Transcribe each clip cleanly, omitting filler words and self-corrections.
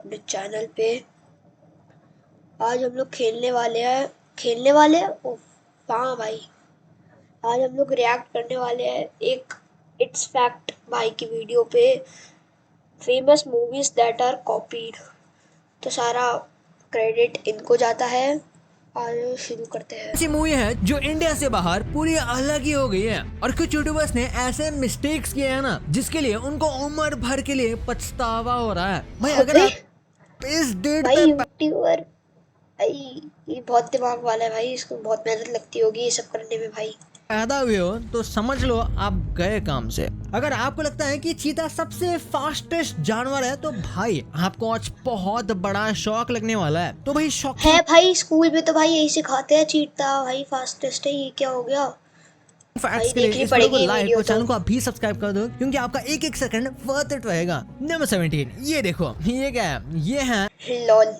अपने चैनल पे। आज हम लोग खेलने वाले हैं ओ हाँ भाई, आज हम लोग रिएक्ट करने वाले हैं एक इट्स फैक्ट भाई की वीडियो पे, famous movies that are copied. तो सारा क्रेडिट इनको जाता है। आज शुरू करते हैं। ऐसी मूवी है जो इंडिया से बाहर पूरी अलग ही हो गई है और कुछ यूट्यूबर्स ने ऐसे मिस्टेक्स किए हैं ना जिसके लिए उनको उम्र भर के लिए पछतावा हो रहा है। भाई अगर आप इस डेट भाई पे यूट्यूबर भाई ये बहुत दिमाग वाला है भाई, इसको बहुत मेहनत लगती होगी ये सब करने में भाई। पैदा हुए हो तो समझ लो आप गए काम से। अगर आपको लगता है कि चीता सबसे फास्टेस्ट जानवर है तो भाई आपको आज बहुत बड़ा शौक लगने वाला है। तो भाई शौक है भाई, स्कूल में तो भाई यही सिखाते हैं, चीता भाई फास्टेस्ट है, ये क्या हो गया फैक्ट्स के देखनी लिए इस पड़ेगी वीडियो को लाइक वीडियो और तो। चैनल को अभी सब्सक्राइब कर दो क्योंकि आपका एक एक सेकंड वर्थ इट रहेगा। नंबर 17, ये देखो ये क्या है, ये है लॉल।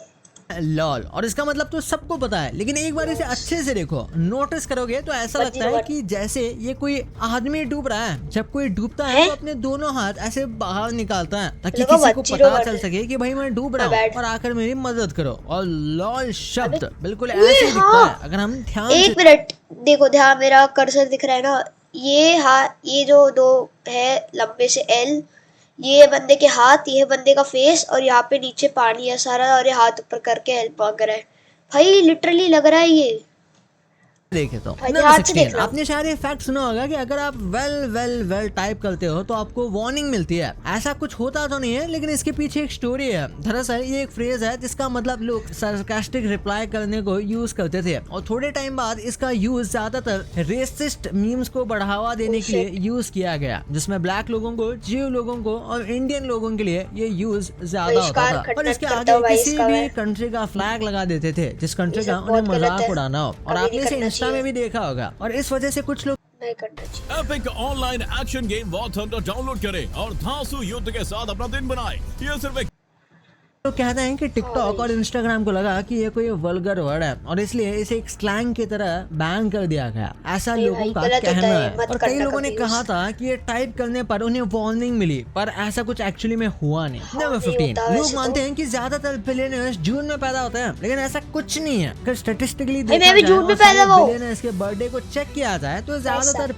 लॉल और इसका मतलब तो सबको पता है, लेकिन एक बार इसे अच्छे से देखो, नोटिस करोगे तो ऐसा लगता है कि जैसे ये कोई आदमी डूब रहा है। जब कोई डूबता है तो अपने दोनों हाथ ऐसे बाहर निकालता है ताकि किसी को पता चल सके कि भाई मैं डूब रहा हूँ और आकर मेरी मदद करो। और लॉल शब्द बिल्कुल ऐसे ही दिखता है अगर हम ध्यान एक मिनट देखो, ध्यान, मेरा कर्सर दिख रहा है ना, ये जो दो है लंबे से एल, ये बंदे के हाथ, ये बंदे का फेस, और यहाँ पे नीचे पानी है सारा, और ये हाथ ऊपर करके हेल्प मांग रहा है भाई। लिटरली लग रहा है ये। देखे तो आपने शायद ये फैक्ट सुना होगा कि अगर आप वेल टाइप करते हो तो आपको वार्निंग मिलती है। ऐसा कुछ होता तो नहीं है, लेकिन इसके पीछे एक स्टोरी है। दरअसल ये एक फ्रेज है जिसका मतलब लोग सरकास्टिक रिप्लाई करने को यूज करते थे और थोड़े टाइम बाद इसका यूज ज्यादातर रेसिस्ट मीम्स को बढ़ावा देने के लिए यूज किया गया, जिसमें ब्लैक लोगों को, जीव लोगों को और इंडियन लोगों के लिए ये यूज ज्यादा होता था। और इसके आगे किसी भी कंट्री का फ्लैग लगा देते थे जिस कंट्री का उन्हें मजाक उड़ाना हो। और आपने इसे इंस्टा में भी देखा होगा और इस वजह से कुछ लोग epic online action game war thunder download करें और धांसू युद्ध के साथ अपना दिन बनाएं। ये सिर्फ तो कहते हैं कि टिकटॉक और इंस्टाग्राम को लगा कि ये कोई वल्गर वर्ड है और इसलिए इसे एक स्लैंग की तरह बैन कर दिया गया, ऐसा लोगों का कहना है। और कई लोगों ने कहा था कि ये टाइप करने पर उन्हें वार्निंग मिली, पर ऐसा कुछ एक्चुअली में हुआ नहीं। नंबर 15, लोग मानते हैं कि ज्यादातर बिलियनर्स जून में पैदा होते हैं, लेकिन ऐसा कुछ नहीं है। अगर स्टैटिस्टिकली बिलियनर्स के बर्थडे को चेक किया जाए तो ज्यादातर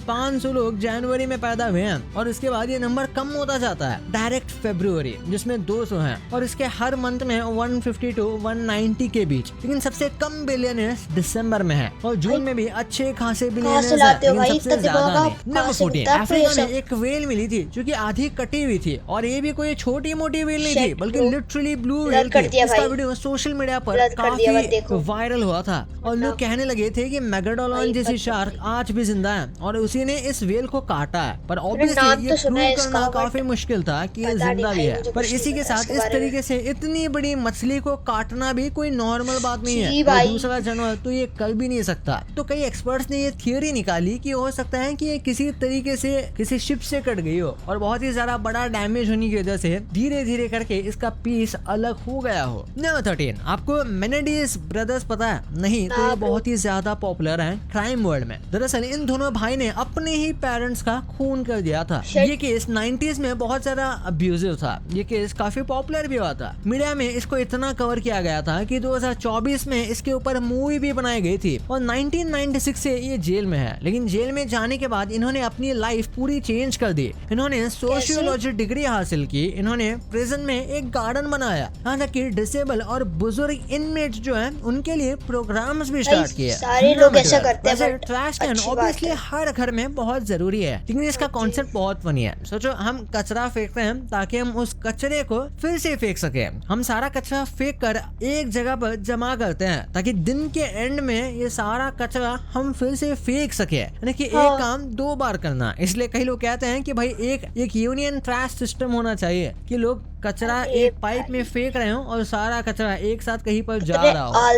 500 लोग जनवरी में पैदा हुए हैं और इसके बाद ये नंबर कम होता जाता है डायरेक्ट फरवरी, जिसमें 200 हैं और इसके हर मंथ में 150 टू 190 के बीच। लेकिन सबसे कम बिलियनर्स दिसंबर में है और जून में भी अच्छे खासे बिलियनर्स हैं, लेकिन सबसे ज्यादा नहीं। नंबर 14, अफ्रीका में एक वेल मिली थी जो कि आधी कटी हुई थी और ये भी कोई छोटी मोटी वेल नहीं थी बल्कि लिटरली ब्लू वेल थी। इसका वीडियो सोशल मीडिया पर काफी वायरल हुआ था और लोग कहने लगे थे कि मेगाडोलॉन जैसी शार्क आज भी जिंदा है और उसी ने इस वेल को काटा है। पर ऑब्वियसली ये प्रूव करना काफी मुश्किल था कि ये जिंदा भी है। पर इसी के साथ इस तरीके से इतनी बड़ी मछली को काटना भी कोई नॉर्मल बात नहीं है। दूसरा जानवर तो ये कर भी नहीं सकता। तो कई एक्सपर्ट्स ने ये थियोरी निकाली कि हो सकता है कि ये किसी तरीके से किसी शिप से कट गई हो और बहुत ही ज्यादा बड़ा डैमेज होने की वजह से धीरे धीरे करके इसका पीस अलग हो गया हो। नंबर 13, आपको मेनेडिस ब्रदर्स पता है? नहीं तो ये बहुत ही ज्यादा पॉपुलर है क्राइम वर्ल्ड में। दरअसल इन दोनों भाई ने अपने ही पेरेंट्स का खून कर दिया था। ये केस 90s में बहुत ज्यादा अब्यूजिव था। ये केस काफी पॉपुलर भी हुआ था। मीडिया में इसको इतना कवर किया गया था कि 2024 में इसके ऊपर मूवी भी बनाई गई थी और 1996 से ये जेल में है। लेकिन जेल में जाने के बाद इन्होंने अपनी लाइफ पूरी चेंज कर दी। इन्होंने सोशियोलॉजी डिग्री हासिल की, इन्होंने प्रिजन में एक गार्डन बनाया, यहाँ तक कि डिसेबल और बुजुर्ग इनमेट्स जो हैं उनके लिए प्रोग्राम्स भी स्टार्ट किए। सारे लोग ऐसा करते हैं। ट्रैश कैन ऑब्वियसली हर घर में बहुत जरूरी है, लेकिन इसका कॉन्सेप्ट बहुत फनी है। सोचो हम कचरा फेंकते हैं ताकि हम उस कचरे को फिर से फेंक सके। हम सारा कचरा फेंक कर एक जगह पर जमा करते हैं ताकि दिन के एंड में ये सारा कचरा हम फिर से फेंक सके, यानी कि एक काम 2 बार करना। इसलिए कई लोग कहते हैं कि भाई एक यूनियन ट्रैश सिस्टम होना चाहिए कि लोग कचरा एक पाइप में फेंक रहे हो और सारा कचरा एक साथ कहीं पर जा रहा हो।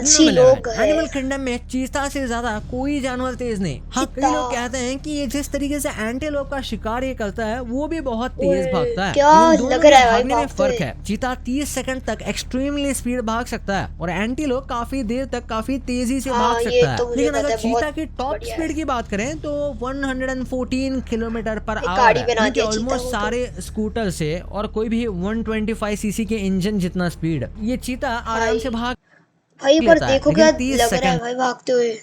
एनिमल किंगडम में चीता से ज्यादा कोई जानवर तेज नहीं। हाँ, कई लोग कहते हैं कि ये जिस तरीके से एंटीलोप का शिकार ये करता है वो भी बहुत तेज भागता है। भागने में फर्क है। चीता 30 सेकंड तक एक्सट्रीमली स्पीड भाग सकता है और एंटीलोप काफी देर तक काफी तेजी से भाग सकता है। लेकिन अगर चीता की टॉप स्पीड की बात करें तो 114 किलोमीटर पर आवर है। ऑलमोस्ट सारे स्कूटर से और कोई भी 125 सीसी के इंजन जितना स्पीड। ये चीता आराम से भाग भाई पर लेता है, देखो लेकिन क्या 30 लग रहा है सेकंड भाई भागते हुए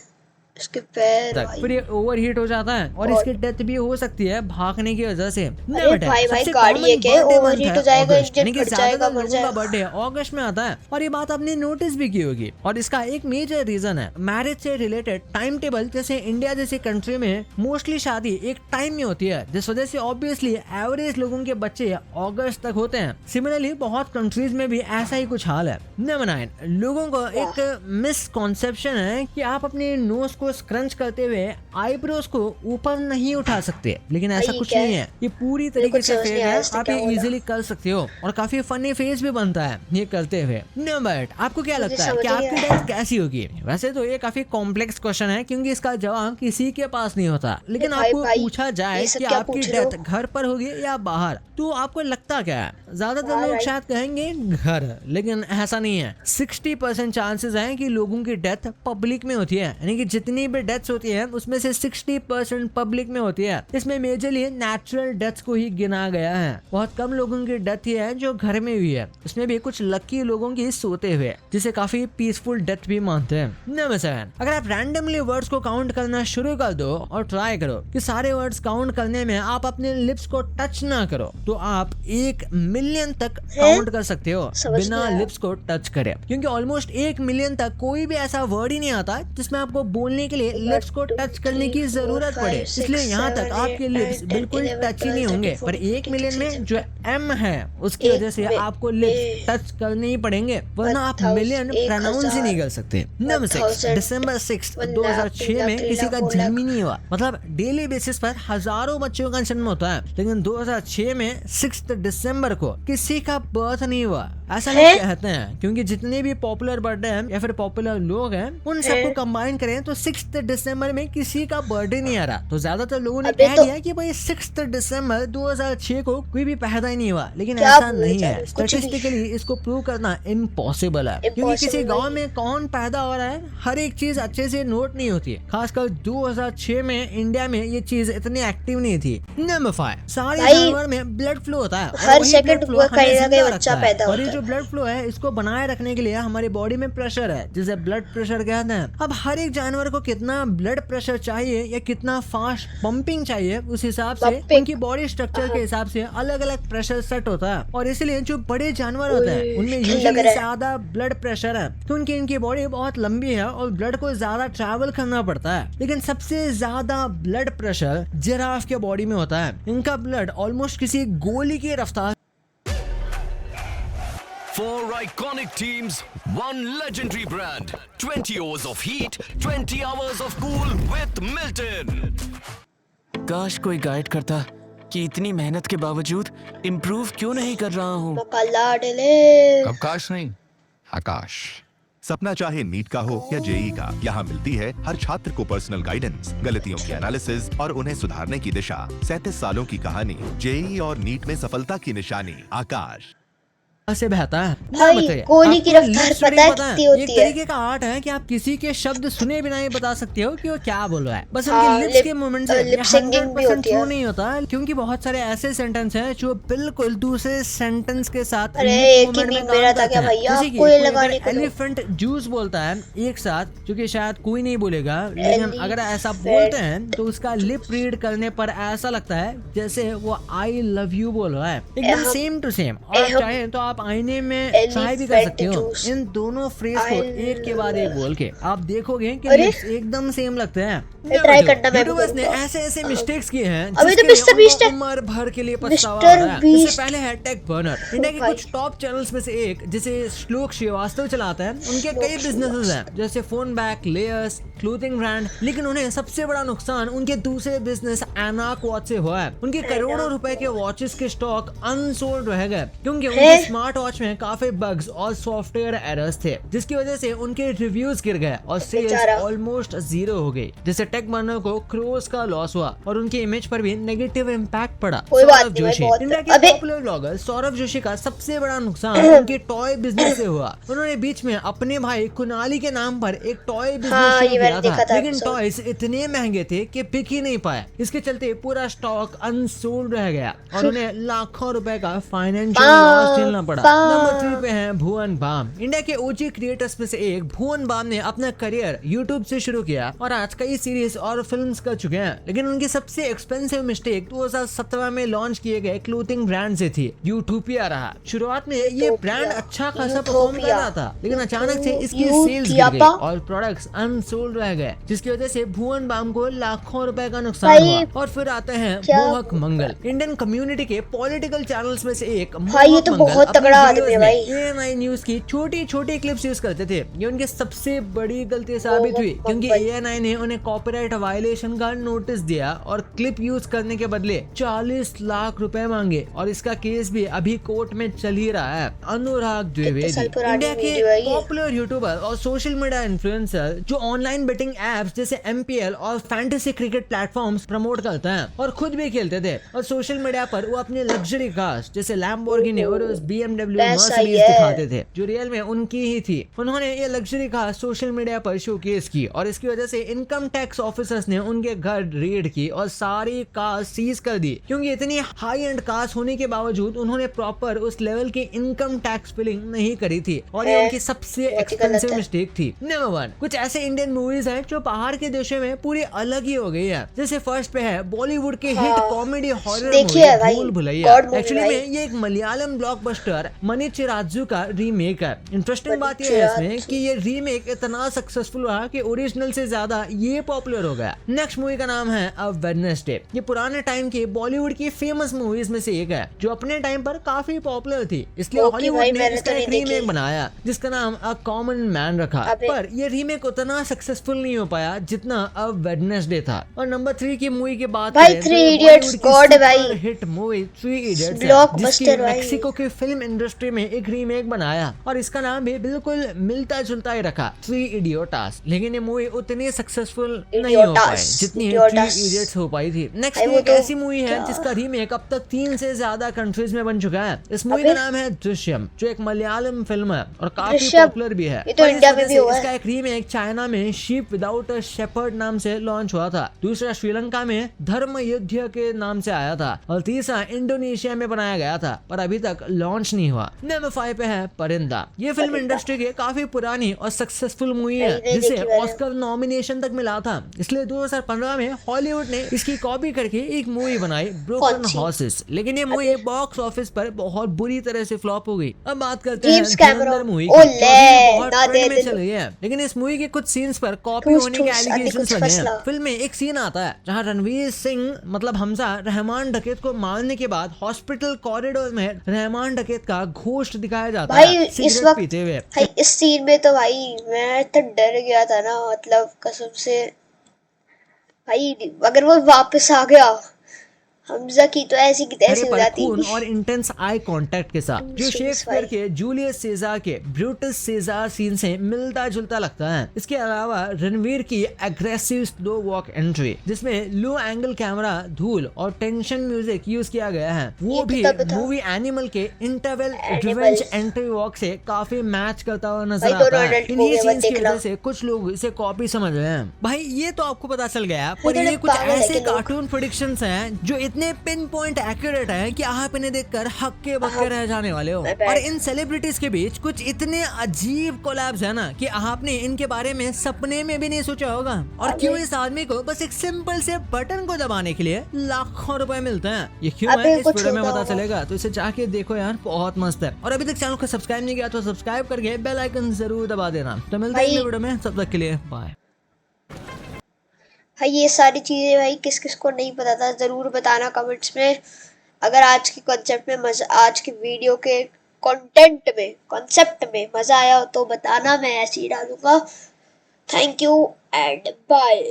इसके पैर तक भाई। फिर ये ओवर हीट हो जाता है और इसकी डेथ भी हो सकती है भागने की वजह से। अरे भाई भाई गाड़ी है क्या, ओवर हीट हो जाएगा, इंजन फट जाएगा, मर जाएगा। बर्थडे अगस्त में आता है और ये बात आपने नोटिस भी की होगी। और इसका एक मेजर रीजन है मैरिज से रिलेटेड टाइम टेबल। जैसे इंडिया जैसी कंट्री में मोस्टली शादी एक टाइम में होती है, जिस वजह से ऑब्वियसली एवरेज लोगों के बच्चे अगस्त तक होते हैं। सिमिलरली बहुत कंट्रीज में भी ऐसा ही कुछ हाल है। नंबर 9, लोगों को एक मिसकॉन्सेप्शन है कि आप अपने नोज को स्क्रंच करते हुए आईब्रोज को ऊपर नहीं उठा सकते, लेकिन ऐसा कुछ नहीं है। ये पूरी तरीके से फेयर है, आप ये इजीली कर सकते हो और काफी फनी फेस भी बनता है ये करते हुए। नंबर 8, आपको क्या लगता है कि आपकी डेथ कैसी होगी? वैसे तो ये काफी कॉम्प्लेक्स क्वेश्चन है क्योंकि इसका जवाब किसी के पास नहीं होता, लेकिन आपको पूछा जाए कि आपकी डेथ घर पर होगी या बाहर, तो आपको लगता क्या है? ज्यादातर लोग शायद कहेंगे घर, लेकिन ऐसा नहीं है। 60% चांसेस हैं कि लोगों की डेथ पब्लिक में होती है, यानी कि जितनी भी डेथ्स होती है उसमें से 60% पब्लिक में होती है। इसमें मेजरली नेचुरल डेथ्स को ही गिना गया है। बहुत कम लोगों की डेथ ही है जो घर में हुई है, उसमें भी कुछ लकी लोगों की सोते हुए, जिसे काफी पीसफुल डेथ भी मानते हैं। नंबर 7, अगर आप रैंडमली वर्ड्स को काउंट करना शुरू कर दो और ट्राई करो कि सारे वर्ड्स काउंट करने में आप अपने लिप्स को टच ना करो, तो आप 1 मिलियन तक काउंट कर सकते हो बिना लिप्स को टच करे, क्योंकि ऑलमोस्ट 1 मिलियन तक कोई भी ऐसा वर्ड ही नहीं आता जिसमें आपको बोलने के लिए लिप्स को टच करने की जरूरत पड़े। इसलिए यहाँ तक आपके लिप्स बिल्कुल टच ही नहीं होंगे, पर 1 मिलियन में जो M है उसकी वजह से आपको लिप्स टच करने ही पड़ेंगे, वरना आप मिलियन प्रोनाउंस ही नहीं कर सकते। नंबर 6, दिसंबर 6, 2006 में किसी का जन्म ही नहीं हुआ। मतलब डेली बेसिस पर हजारों बच्चों का जन्म होता है, लेकिन 2006 में 6 दिसंबर को किसी का बर्थ नहीं हुआ। ऐसा लोग कहते हैं क्योंकि जितने भी पॉपुलर बर्थडे हैं या फिर पॉपुलर लोग हैं उन सबको कंबाइन करें तो 6 दिसंबर में किसी का बर्थडे नहीं आ रहा। तो ज्यादातर लोगों ने कह दिया कि भाई 6 दिसंबर 2006 को कोई भी पैदा ही नहीं हुआ, लेकिन ऐसा नहीं है। स्टैटिस्टिकली इसको प्रूव करना इम्पॉसिबल है, क्योंकि किसी गांव में कौन पैदा हो रहा है हर एक चीज अच्छे से नोट नहीं होती है। खासकर 2006 में इंडिया में ये चीज इतनी एक्टिव नहीं थी। नंबर 5, सारे जानवर में ब्लड फ्लो होता है, हर सेकंड कहीं ना कहीं बच्चा पैदा होता है। जो ब्लड फ्लो है इसको बनाए रखने के लिए हमारे बॉडी में प्रेशर है, जिसे ब्लड प्रेशर कहते हैं। अब हर एक जानवर को कितना ब्लड प्रेशर चाहिए या कितना फास्ट पंपिंग चाहिए, उस हिसाब से उनकी बॉडी स्ट्रक्चर के हिसाब से अलग अलग प्रेशर सेट होता है। और इसलिए जो बड़े जानवर होते हैं उनमें यूजुअली ज्यादा ब्लड प्रेशर है, क्योंकि इनकी बॉडी बहुत लंबी है और ब्लड को ज्यादा ट्रैवल करना पड़ता है। लेकिन सबसे ज्यादा ब्लड प्रेशर जिराफ के बॉडी में होता है। इनका ब्लड ऑलमोस्ट किसी गोली की रफ्तार। 4 iconic teams, 1 legendary brand, 20 overs of heat, 20 hours of cool with Milton. काश कोई गाइड करता कि इतनी मेहनत के बावजूद इम्प्रूव क्यों नहीं कर रहा हूँ। अवकाश नहीं, आकाश। सपना चाहे नीट का हो या जेई का, यहाँ मिलती है हर छात्र को पर्सनल गाइडेंस, गलतियों की एनालिसिस और उन्हें सुधारने की दिशा। 37 सालों की कहानी, जेई और नीट में सफलता की निशानी, आकाश से बहता है। भाई गोली की रफ्तार पता है कितनी होती है? एक तरीके का आर्ट है कि आप किसी के शब्द सुने बिना ये बता सकते हो कि वो क्या बोल रहा है, बस उनके लिप्स के मूवमेंट से। 100% ट्रू नहीं होता, क्योंकि बहुत सारे ऐसे सेंटेंस हैं जो बिल्कुल दूसरे सेंटेंस के साथ एलिफेंट जूस बोलता है एक साथ, जो कि शायद कोई नहीं बोलेगा, लेकिन अगर ऐसा बोलते हैं तो उसका लिप रीड करने पर ऐसा लगता है जैसे वो आई लव यू बोल रहा है, एकदम सेम टू सेम। और चाहे तो आप आईने में ट्राई भी कर सकते हो इन दोनों फ्रेज को एक के बाद एक बोल के, आप देखोगे कि एकदम सेम लगते हैं। ट्राई करना यूट्यूबर्स ने ऐसे मिस्टेक्स किए हैं अभी तो मिस्टर बीस्ट उम्र भर के लिए पछतावा हो रहा है। इससे पहले है टेक बर्नर, इंडिया के कुछ टॉप चैनल्स में से एक, जिसे श्लोक श्रीवास्तव चलाता है। उनके कई बिजनेसेस हैं, जैसे phone back, layers, clothing brand, लेकिन उन्हें सबसे बड़ा नुकसान उनके दूसरे बिजनेस एनाक वॉच से हुआ है। उनके करोड़ों रुपए के वॉचेस के स्टॉक अनसोल्ड रह गए, क्योंकि उनके स्मार्ट वॉच में काफी बग्स और सॉफ्टवेयर एरर्स थे, जिसकी वजह से उनके रिव्यूज गिर गए और सेल्स ऑलमोस्ट 0 हो गई, जिससे टेक बर्नर को क्रोर्स का लॉस हुआ और उनकी इमेज पर भी नेगेटिव इम्पैक्ट पड़ा। सौरभ जोशी, इंडिया के पॉपुलर ब्लॉगर सौरभ जोशी का सबसे बड़ा नुकसान उनके टॉय बिजनेस से हुआ। उन्होंने बीच में अपने भाई कुणाली के नाम पर एक टॉय बिजनेस शुरू किया था, लेकिन टॉयज इतने महंगे थे कि बिक ही नहीं पाए। इसके चलते पूरा स्टॉक अनसोल्ड रह गया और उन्हें लाखों रुपए का फाइनेंशियल लॉस झेलना पड़ा। नंबर 3 पे है भुवन बाम। इंडिया के ओजी क्रिएटर्स में से एक भुवन बाम ने अपना करियर यूट्यूब से शुरू किया और आज कई सीरीज और फिल्म्स कर चुके हैं, लेकिन उनकी सबसे एक्सपेंसिव मिस्टेक 2017 में लॉन्च किए गए क्लोथिंग ब्रांड से थी, यूटोपिया रहा। शुरुआत में ये ब्रांड अच्छा खासा परफॉर्म कर रहा था, लेकिन अचानक से इसकी सेल्स गिर गई और प्रोडक्ट्स अनसोल्ड रह गए, जिसकी वजह से भुवन बाम को लाखों रुपए का नुकसान हुआ। और फिर आते हैं मोहक मंगल। इंडियन कम्युनिटी के पॉलिटिकल चैनल्स में से एक मोहक मंगल ANI न्यूज की छोटी छोटी क्लिप्स यूज करते थे। ये उनकी सबसे बड़ी गलती साबित हुई, क्योंकि ANI ने उन्हें कॉपीराइट वायलेशन का नोटिस दिया और क्लिप यूज करने के बदले 40 लाख रुपए मांगे और इसका केस भी अभी कोर्ट में चल ही रहा है। अनुराग द्विवेदी, इंडिया के पॉपुलर यूट्यूबर और सोशल मीडिया इन्फ्लुएंसर जो ऑनलाइन बेटिंग एप्स जैसे MPL और फैंटेसी क्रिकेट प्लेटफॉर्म्स प्रमोट करते हैं और खुद भी खेलते थे, और सोशल मीडिया पर वो अपने लग्जरी कार्स जैसे लैम्बोर्गिनी और BMW मर्सिडीज दिखाते थे, जो रियल में उनकी ही थी। उन्होंने ये लग्जरी कार सोशल मीडिया पर शोकेस की और इसकी वजह से इनकम टैक्स ऑफिसर्स ने उनके घर रेड की और सारी कार सीज कर दी, क्योंकि इतनी हाई एंड कार्स होने के बावजूद उन्होंने प्रॉपर उस लेवल की इनकम टैक्स फिलिंग नहीं करी थी और ये उनकी सबसे एक्सपेंसिव मिस्टेक थी। नंबर 1, कुछ ऐसे इंडियन मूवीज हैं जो बाहर के देशों में पूरी अलग ही हो गई है। जैसे फर्स्ट पे है बॉलीवुड के हिट कॉमेडी हॉरर मूवी भूल भुलैया। एक्चुअली में ये एक मलयालम ब्लॉकबस्टर मनी चिराजू का रीमेक है। इंटरेस्टिंग बात ये है इसमें कि ये रीमेक इतना सक्सेसफुल रहा कि ओरिजिनल से ज्यादा ये पॉपुलर हो गया। नेक्स्ट मूवी का नाम है अ वेडनेसडे। ये पुराने टाइम के बॉलीवुड की फेमस मूवीज में से एक है जो अपने टाइम पर काफी पॉपुलर थी, इसलिए हॉलीवुड ने इसका एक रीमेक बनाया जिसका नाम अ कॉमन मैन रखा। पर ये रीमेक उतना सक्सेसफुल नहीं हो पाया जितना अ वेडनेसडे था। और नंबर 3 की मूवी की बात करें तो बॉलीवुड की हिट मूवी 3 इडियट्स, जिसकी मेक्सिको की फिल्म इंडस्ट्री में एक रीमेक बनाया और इसका नाम भी बिल्कुल मिलता जुलता ही रखा, 3 इडियोटास। लेकिन ये मूवी उतनी सक्सेसफुल नहीं हो पाई जितनी 3 इडियट्स हो पाई थी। नेक्स्ट एक ऐसी मूवी है जिसका रीमेक अब तक 3 से ज्यादा कंट्रीज में बन चुका है। इस मूवी का नाम है दृश्यम, जो एक मलयालम फिल्म है और काफी पॉपुलर भी है। इसका एक रीमेक चाइना में शीप विदाउट अ शेपर्ड नाम से लॉन्च हुआ था, दूसरा श्रीलंका में धर्म युद्ध के नाम से आया था और तीसरा इंडोनेशिया में बनाया गया था पर अभी तक लॉन्च नहीं हुआ। नंबर 5 पे है परिंदा। ये फिल्म इंडस्ट्री के काफी पुरानी और सक्सेसफुल मूवी है जिसे ऑस्कर नॉमिनेशन तक मिला था, इसलिए 2015 में हॉलीवुड ने इसकी कॉपी करके एक मूवी बनाई ब्रोकन हॉर्सेस, लेकिन ये मूवी बॉक्स ऑफिस पर बहुत बुरी तरह से फ्लॉप हो गई। अब बात करते हैं धुरंधर मूवी की, बहुत ट्रेंड में चल रही है, लेकिन इस मूवी के कुछ सीन्स पर कॉपी होने के एलिगेशंस लगे हैं। फिल्म में एक सीन आता है जहां रणवीर सिंह मतलब हमजा रहमान डकैत को मारने के बाद हॉस्पिटल कॉरिडोर में रहमान डकैत का घोस्ट दिखाया जाता है सिगरेट पीते हुए। इस सीन में तो भाई मैं तो डर गया था ना, मतलब कसम से भाई, अगर वो वापस आ गया हमजा की तो ऐसी की तैसी हो जाती। और इंटेंस आई कांटेक्ट के साथ जो शेक्सपियर के जूलियस सीजर के ब्रूटस सीजर सीन से मिलता जुलता लगता है। इसके अलावा रणवीर की एग्रेसिव स्लो वॉक एंट्री जिसमें लो एंगल कैमरा, धूल और टेंशन म्यूजिक यूज किया गया है, वो भी मूवी एनिमल के इंटरवल रिवेंज एंट्री वॉक से काफी मैच करता हुआ नजर आता है। इन्हीं सीन्स की वजह से कुछ लोग इसे कॉपी समझ रहे हैं। भाई ये तो आपको पता चल गया, पर ये कुछ ऐसे कार्टून प्रेडिक्शंस हैं जो इतने पिन पॉइंट एक्यूरेट है कि आप इन्हें देखकर हक्के बक्के रह जाने वाले हो। और इन सेलिब्रिटीज के बीच कुछ इतने अजीब कोलैब्स है ना कि आपने इनके बारे में सपने में भी नहीं सोचा होगा। और क्यों इस आदमी को बस एक सिंपल से बटन को दबाने के लिए लाखों रुपए मिलते हैं, ये क्यों है इस वीडियो में पता चलेगा, तो इसे जाके देखो यार, बहुत मस्त है। और अभी तक चैनल को सब्सक्राइब नहीं किया तो सब्सक्राइब करके बेल आइकन जरूर दबा देना। तो मिलते हैं वीडियो में, तब तक के लिए बाय। भाई ये सारी चीज़ें भाई किस किस को नहीं पता था ज़रूर बताना कमेंट्स में। अगर आज के कॉन्सेप्ट में मज़ा, आज के वीडियो के कॉन्सेप्ट में मज़ा आया हो तो बताना, मैं ऐसे ही डालूंगा। Thank you and bye.